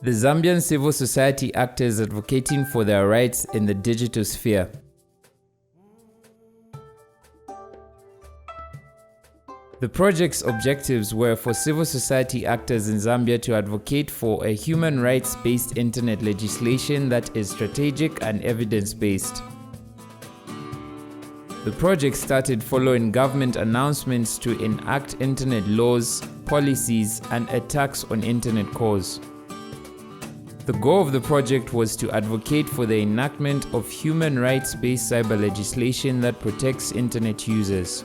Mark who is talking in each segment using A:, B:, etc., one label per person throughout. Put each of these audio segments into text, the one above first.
A: The Zambian civil society actors advocating for their rights in the digital sphere. The project's objectives were for civil society actors in Zambia to advocate for a human rights-based internet legislation that is strategic and evidence-based. The project started following government announcements to enact internet laws, policies, and a tax on internet calls. The goal of the project was to advocate for the enactment of human rights-based cyber legislation that protects internet users.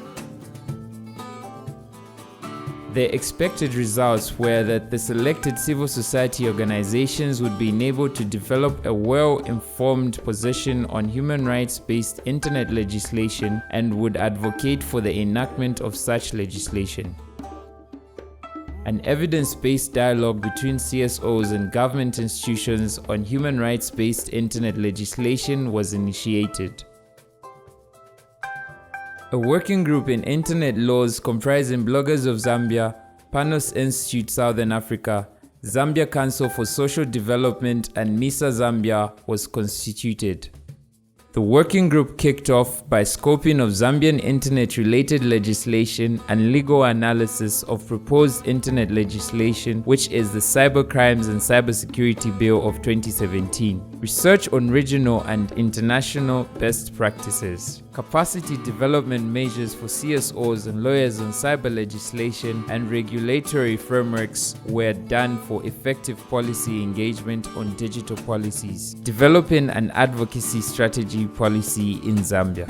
A: The expected results were that the selected civil society organizations would be enabled to develop a well-informed position on human rights-based internet legislation and would advocate for the enactment of such legislation. An evidence-based dialogue between CSOs and government institutions on human rights-based internet legislation was initiated. A working group in internet laws comprising Bloggers of Zambia, Panos Institute Southern Africa, Zambia Council for Social Development and MISA Zambia was constituted. The working group kicked off by scoping of Zambian internet-related legislation and legal analysis of proposed internet legislation, which is the Cybercrimes and Cybersecurity Bill of 2017, research on regional and international best practices, capacity development measures for CSOs and lawyers on cyber legislation, and regulatory frameworks were done for effective policy engagement on digital policies, developing an advocacy strategy policy in Zambia.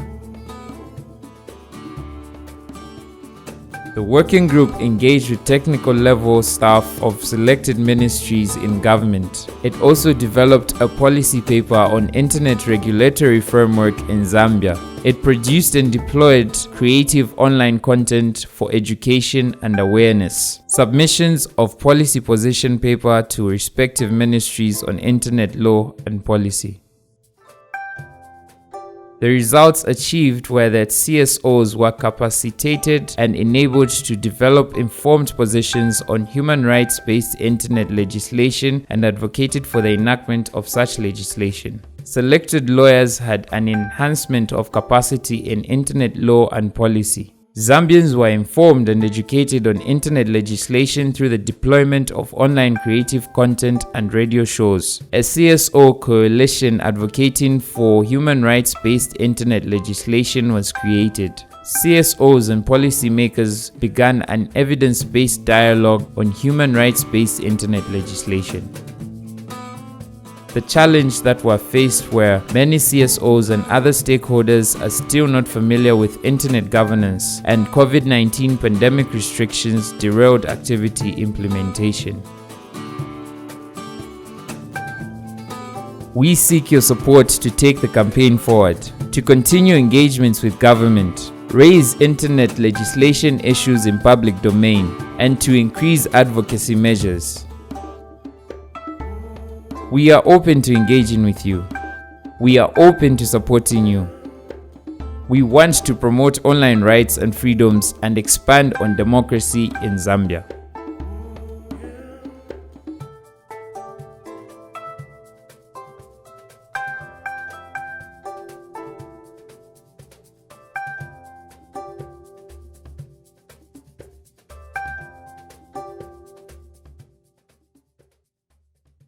A: The working group engaged with technical level staff of selected ministries in government. It also developed a policy paper on internet regulatory framework in Zambia. It produced and deployed creative online content for education and awareness. Submissions of policy position paper to respective ministries on internet law and policy. The results achieved were that CSOs were capacitated and enabled to develop informed positions on human rights-based internet legislation and advocated for the enactment of such legislation. Selected lawyers had an enhancement of capacity in internet law and policy. Zambians were informed and educated on internet legislation through the deployment of online creative content and radio shows. A CSO coalition advocating for human rights-based internet legislation was created. CSOs and policymakers began an evidence-based dialogue on human rights-based internet legislation. The challenge that were faced were many CSOs and other stakeholders are still not familiar with internet governance, and COVID-19 pandemic restrictions derailed activity implementation. We seek your support to take the campaign forward, to continue engagements with government, raise internet legislation issues in public domain, and to increase advocacy measures. We are open to engaging with you. We are open to supporting you. We want to promote online rights and freedoms and expand on democracy in Zambia.